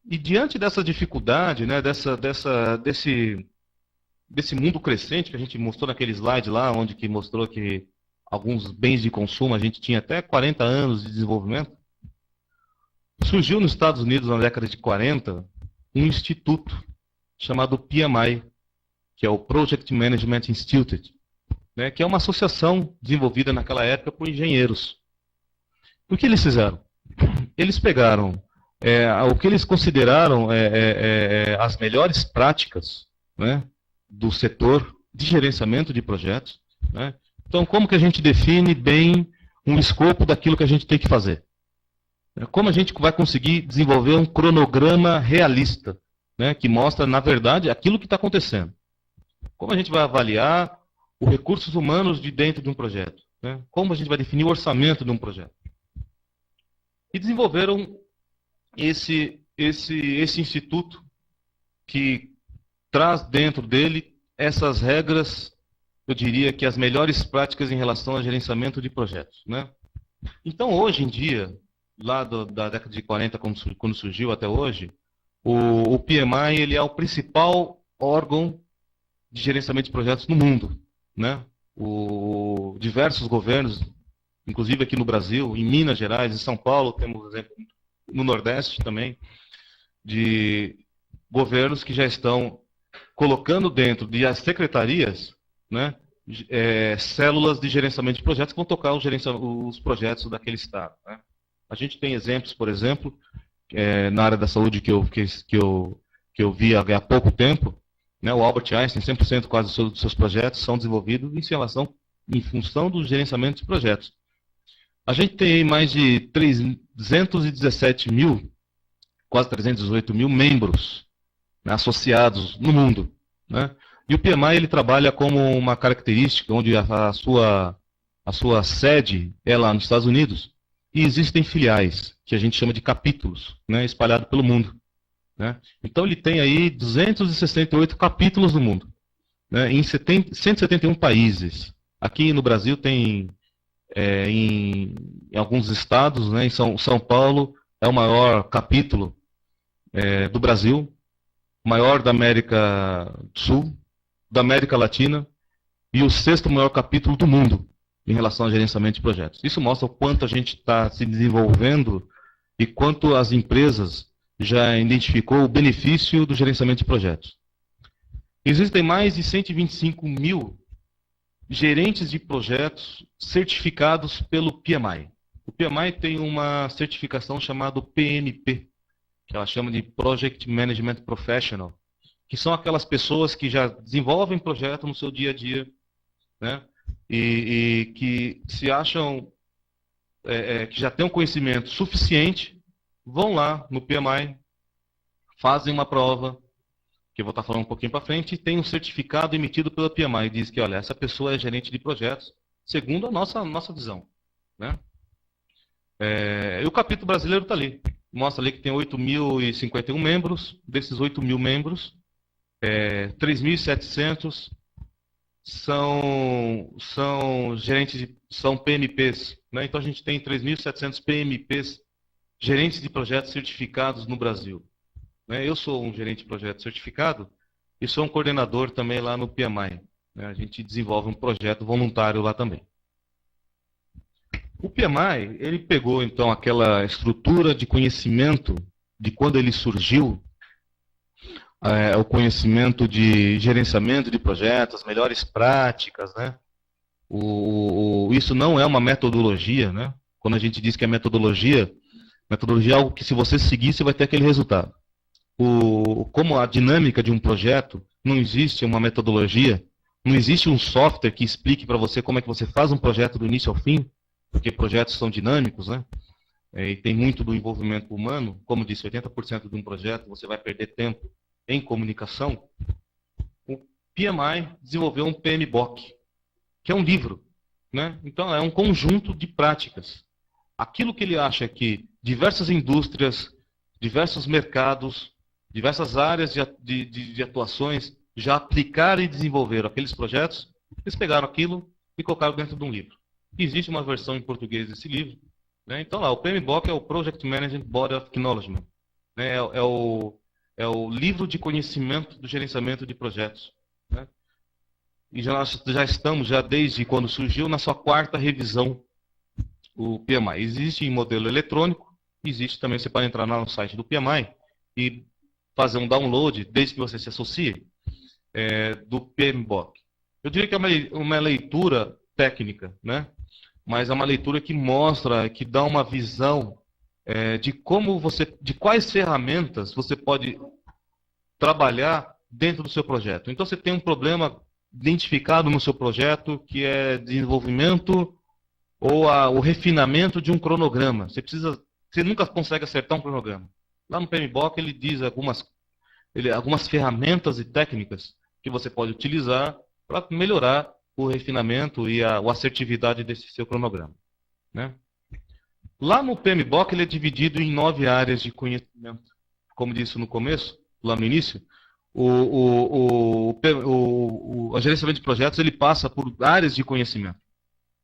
E diante dessa dificuldade, né, desse mundo crescente que a gente mostrou naquele slide lá, onde que mostrou que alguns bens de consumo a gente tinha até 40 anos de desenvolvimento, surgiu nos Estados Unidos na década de 40 um instituto chamado PMI, que é o Project Management Institute, né, que é uma associação desenvolvida naquela época por engenheiros. O que eles fizeram? Eles pegaram o que eles consideraram as melhores práticas, né, do setor de gerenciamento de projetos. Né? Então, como que a gente define bem um escopo daquilo que a gente tem que fazer? Como a gente vai conseguir desenvolver um cronograma realista, né, que mostra, na verdade, aquilo que está acontecendo? Como a gente vai avaliar os recursos humanos de dentro de um projeto? Né? Como a gente vai definir o orçamento de um projeto? E desenvolveram esse instituto que traz dentro dele essas regras, eu diria que as melhores práticas em relação ao gerenciamento de projetos. Né? Então, hoje em dia, lá da década de 40, quando surgiu até hoje, o PMI ele é o principal órgão de gerenciamento de projetos no mundo. Né? Diversos governos, inclusive aqui no Brasil, em Minas Gerais, em São Paulo, temos exemplo no Nordeste também, de governos que já estão colocando dentro de as secretarias, né, células de gerenciamento de projetos que vão tocar os projetos daquele estado. Né? A gente tem exemplos, por exemplo, na área da saúde que eu vi há pouco tempo, né, o Albert Einstein, 100% quase dos seus projetos são desenvolvidos em função do gerenciamento de projetos. A gente tem mais de 317 mil, quase 318 mil membros, né, associados no mundo. Né? E o PMI ele trabalha como uma característica onde a sua sede é lá nos Estados Unidos e existem filiais, que a gente chama de capítulos, né, espalhados pelo mundo. Né? Então ele tem aí 268 capítulos no mundo, né, em 171 países. Aqui no Brasil tem em alguns estados, né, em São Paulo é o maior capítulo do Brasil, maior da América do Sul, da América Latina e o sexto maior capítulo do mundo em relação ao gerenciamento de projetos. Isso mostra o quanto a gente está se desenvolvendo e quanto as empresas já identificou o benefício do gerenciamento de projetos. Existem mais de 125 mil gerentes de projetos certificados pelo PMI. O PMI tem uma certificação chamada PMP, que ela chama de Project Management Professional, que são aquelas pessoas que já desenvolvem projeto no seu dia a dia, né? E que se acham que já têm um conhecimento suficiente, vão lá no PMI, fazem uma prova, que eu vou estar falando um pouquinho para frente, e tem um certificado emitido pela PMI, diz que, olha, essa pessoa é gerente de projetos, segundo a nossa visão. Né? E o capítulo brasileiro está ali. Mostra ali que tem 8.051 membros. Desses 8.000 membros, 3.700 são gerentes, são PMPs. Né? Então a gente tem 3.700 PMPs, gerentes de projetos certificados no Brasil. Né? Eu sou um gerente de projeto certificado e sou um coordenador também lá no PMI. Né? A gente desenvolve um projeto voluntário lá também. O PMI, ele pegou então aquela estrutura de conhecimento de quando ele surgiu, o conhecimento de gerenciamento de projetos, as melhores práticas, né? Isso não é uma metodologia, né? Quando a gente diz que é metodologia é algo que se você seguir, você vai ter aquele resultado. Como a dinâmica de um projeto, não existe uma metodologia, não existe um software que explique para você como é que você faz um projeto do início ao fim, porque projetos são dinâmicos, né? E tem muito do envolvimento humano. Como disse, 80% de um projeto você vai perder tempo em comunicação. O PMI desenvolveu um PMBOK, que é um livro. Né? Então, é um conjunto de práticas. Aquilo que ele acha que diversas indústrias, diversos mercados, diversas áreas de atuações já aplicaram e desenvolveram aqueles projetos, eles pegaram aquilo e colocaram dentro de um livro. Existe uma versão em português desse livro. Né? Então, lá, o PMBOK é o Project Management Body of Acknowledgement. né? É o livro de conhecimento do gerenciamento de projetos, né? E nós já estamos, já desde quando surgiu, na sua quarta revisão, o PMI. Existe em modelo eletrônico, existe também, você pode entrar no site do PMI e fazer um download, desde que você se associe, do PMBOK. Eu diria que é uma leitura técnica, né? Mas é uma leitura que mostra, que dá uma visão de como de quais ferramentas você pode trabalhar dentro do seu projeto. Então você tem um problema identificado no seu projeto, que é desenvolvimento ou o refinamento de um cronograma. Você nunca consegue acertar um cronograma. Lá no PMBOK ele diz algumas ferramentas e técnicas que você pode utilizar para melhorar o refinamento e a assertividade desse seu cronograma, né? Lá no PMBOK ele é dividido em 9 áreas de conhecimento. Como disse no começo, lá no início, o gerenciamento de projetos ele passa por áreas de conhecimento.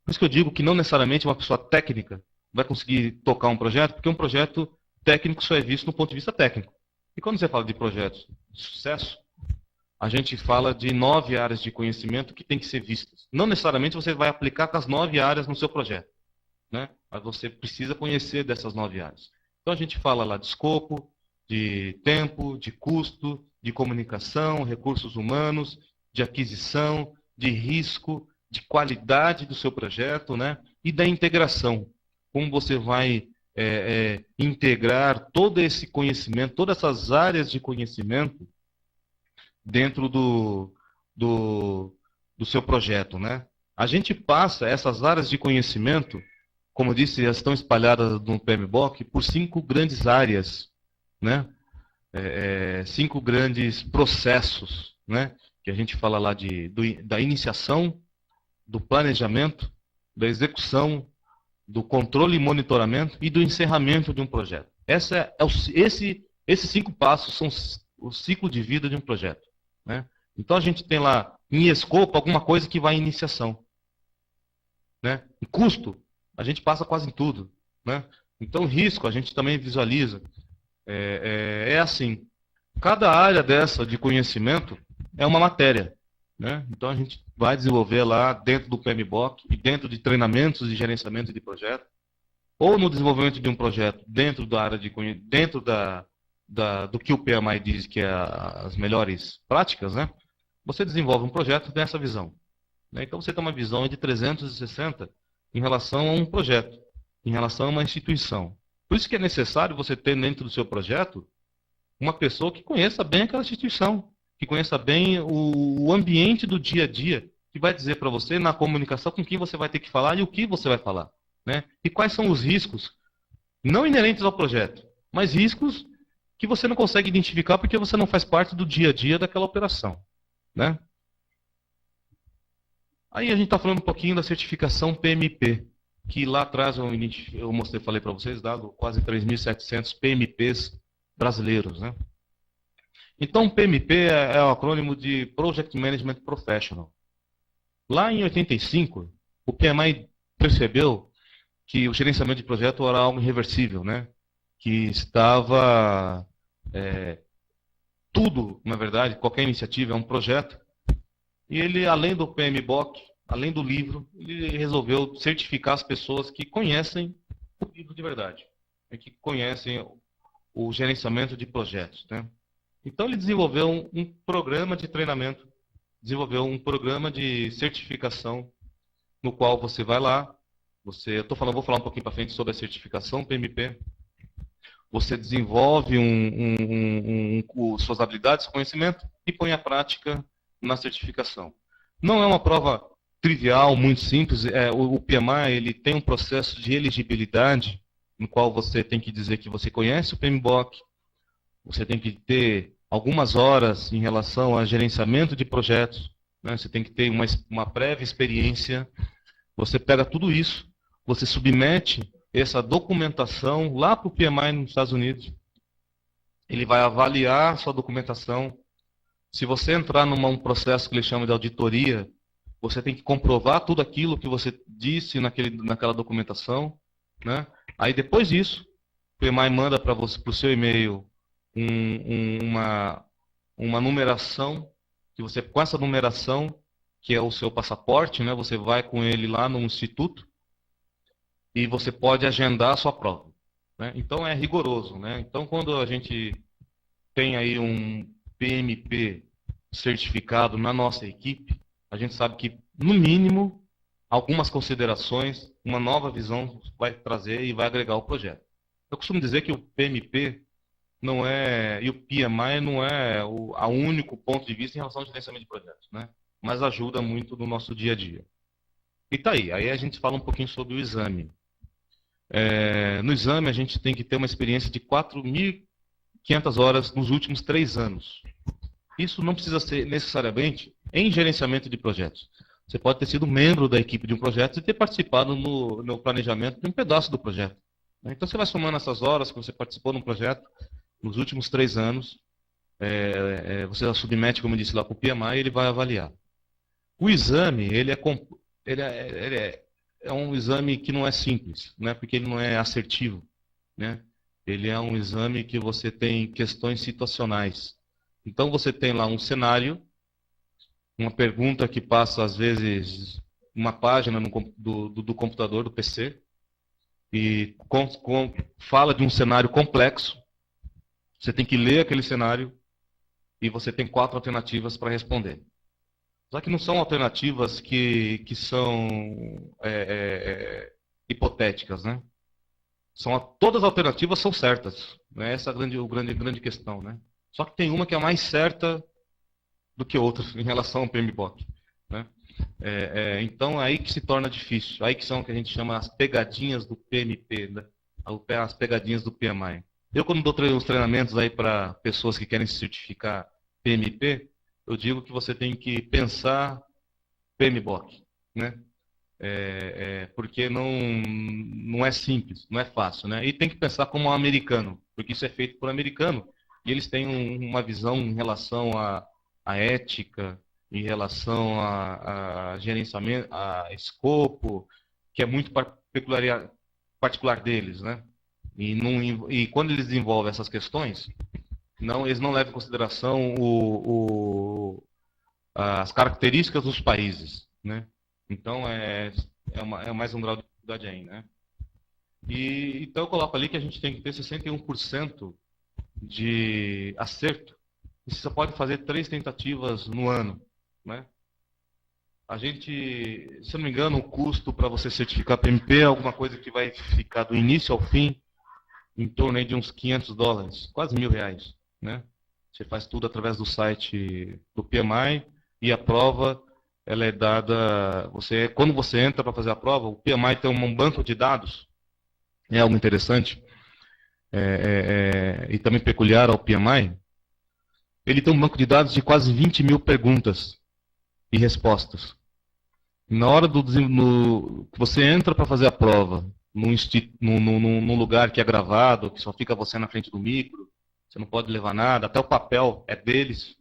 Por isso que eu digo que não necessariamente uma pessoa técnica vai conseguir tocar um projeto, porque um projeto técnico só é visto no ponto de vista técnico. E quando você fala de projetos de sucesso, a gente fala de 9 áreas de conhecimento que tem que ser vistas. Não necessariamente você vai aplicar com as 9 áreas no seu projeto, né? Mas você precisa conhecer dessas 9 áreas. Então a gente fala lá de escopo, de tempo, de custo, de comunicação, recursos humanos, de aquisição, de risco, de qualidade do seu projeto, né? E da integração. Como você vai integrar todo esse conhecimento, todas essas áreas de conhecimento dentro do seu projeto, né? A gente passa essas áreas de conhecimento, como eu disse, elas estão espalhadas no PMBOK por 5 grandes áreas, né? 5 grandes processos, né? Que a gente fala lá da iniciação, do planejamento, da execução, do controle e monitoramento e do encerramento de um projeto. Esses 5 passos são o ciclo de vida de um projeto, né? Então a gente tem lá em escopo alguma coisa que vai em iniciação, né? Em custo, a gente passa quase em tudo, né? Então risco a gente também visualiza. Assim, cada área dessa de conhecimento é uma matéria, né? Então a gente vai desenvolver lá dentro do PMBOK e dentro de treinamentos de gerenciamento de projeto, ou no desenvolvimento de um projeto dentro da área dentro do que o PMI diz que é as melhores práticas, né? Você desenvolve um projeto nessa visão, né? Então você tem uma visão de 360 em relação a um projeto, em relação a uma instituição. Por isso que é necessário você ter dentro do seu projeto uma pessoa que conheça bem aquela instituição, que conheça bem o ambiente do dia a dia, que vai dizer para você na comunicação com quem você vai ter que falar e o que você vai falar, né? E quais são os riscos, não inerentes ao projeto, mas riscos que você não consegue identificar porque você não faz parte do dia a dia daquela operação, né? Aí a gente está falando um pouquinho da certificação PMP, que lá atrás eu mostrei, falei para vocês, dado quase 3.700 PMPs brasileiros, né? Então, PMP é o acrônimo de Project Management Professional. Lá em 85, o PMI percebeu que o gerenciamento de projeto era algo irreversível, né? Que estava tudo, na verdade, qualquer iniciativa é um projeto. E ele, além do PMBOK, além do livro, ele resolveu certificar as pessoas que conhecem o livro de verdade, que conhecem o gerenciamento de projetos, né? Então ele desenvolveu um programa de treinamento, desenvolveu um programa de certificação, no qual você vai lá, vou falar um pouquinho para frente sobre a certificação PMP. Você desenvolve suas habilidades, conhecimento e põe a prática na certificação. Não é uma prova trivial, muito simples. O PMI ele tem um processo de elegibilidade, no qual você tem que dizer que você conhece o PMBOK, você tem que ter algumas horas em relação a gerenciamento de projetos, né? Você tem que ter uma prévia experiência. Você pega tudo isso, você submete essa documentação lá para o PMI nos Estados Unidos. Ele vai avaliar a sua documentação. Se você entrar num processo que ele chama de auditoria, você tem que comprovar tudo aquilo que você disse naquela documentação, né? Aí depois disso, o PMI manda para você, para o seu e-mail, uma numeração, que você, com essa numeração, que é o seu passaporte, né, você vai com ele lá no instituto e você pode agendar a sua prova, né? Então é rigoroso, né? Então quando a gente tem aí um PMP certificado na nossa equipe, a gente sabe que, no mínimo, algumas considerações, uma nova visão vai trazer e vai agregar ao projeto. Eu costumo dizer que o PMP não é, e o PMI não é o único ponto de vista em relação ao gerenciamento de projetos, né? Mas ajuda muito no nosso dia a dia. E tá aí a gente fala um pouquinho sobre o exame. No exame, a gente tem que ter uma experiência de 4.500 horas nos últimos 3 anos. Isso não precisa ser necessariamente em gerenciamento de projetos. Você pode ter sido membro da equipe de um projeto e ter participado no planejamento de um pedaço do projeto. Então, você vai somando essas horas que você participou no projeto nos últimos 3 anos, você a submete, como eu disse lá, para o PMI e ele vai avaliar. O exame, ele é um exame que não é simples, né? Porque ele não é assertivo, né? Ele é um exame que você tem questões situacionais. Então você tem lá um cenário, uma pergunta que passa às vezes uma página do computador, do PC, e fala de um cenário complexo. Você tem que ler aquele cenário e você tem 4 alternativas para responder. Só que não são alternativas que são hipotéticas, né? Todas as alternativas são certas, né? Essa é a grande questão, né? Só que tem uma que é mais certa do que outra em relação ao PMBOK, né? Então, aí que se torna difícil. Aí que são o que a gente chama as pegadinhas do PMP, né? As pegadinhas do PMI. Eu, quando dou os treinamentos aí para pessoas que querem se certificar PMP, eu digo que você tem que pensar PMBOK, né? Porque não é simples, não é fácil, né? E tem que pensar como um americano, porque isso é feito por americano, e eles têm uma visão em relação à ética, em relação a gerenciamento, a escopo, que é muito particular deles, né? E quando eles desenvolvem essas questões, eles não levam em consideração as características dos países, né? Então é mais um grau de dificuldade aí, né? Então eu coloco ali que a gente tem que ter 61% de acerto. E você só pode fazer 3 tentativas no ano, né? A gente, se eu não me engano, o custo para você certificar PMP é alguma coisa que vai ficar do início ao fim em torno aí de uns $500, quase R$1.000, né? Você faz tudo através do site do PMI e a prova ela é dada. Quando você entra para fazer a prova, o PMI tem um banco de dados, é algo interessante e também peculiar ao PMI. Ele tem um banco de dados de quase 20 mil perguntas e respostas. Na hora que você entra para fazer a prova, num lugar que é gravado, que só fica você na frente do micro, você não pode levar nada, até o papel é deles.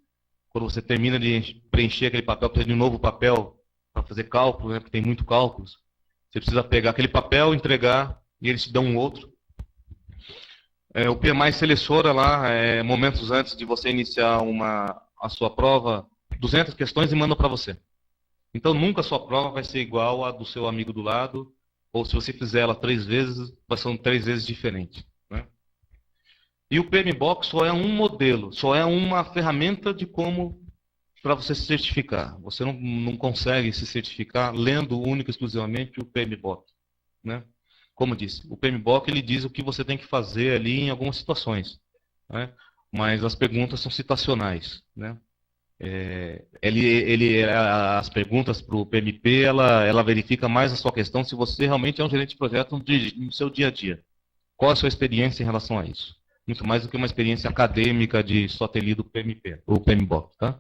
Quando você termina de preencher aquele papel, precisa de um novo papel para fazer cálculo, né, porque tem muito cálculos. Você precisa pegar aquele papel, entregar, e eles te dão um outro. O PMI seleciona lá, momentos antes de você iniciar a sua prova, 200 questões e manda para você. Então, nunca a sua prova vai ser igual à do seu amigo do lado, ou se você fizer ela 3 vezes, vai ser 3 vezes diferente, né? E o PMBOK só é um modelo, só é uma ferramenta de como para você se certificar. Você não consegue se certificar lendo único e exclusivamente o PMBOK, né? Como disse, o PMBOK ele diz o que você tem que fazer ali em algumas situações, né? Mas as perguntas são situacionais, né? As perguntas para o PMP, ela verifica mais a sua questão se você realmente é um gerente de projeto no seu dia a dia. Qual a sua experiência em relação a isso? Muito mais do que uma experiência acadêmica de só ter lido o PMP, o PMBOK, tá?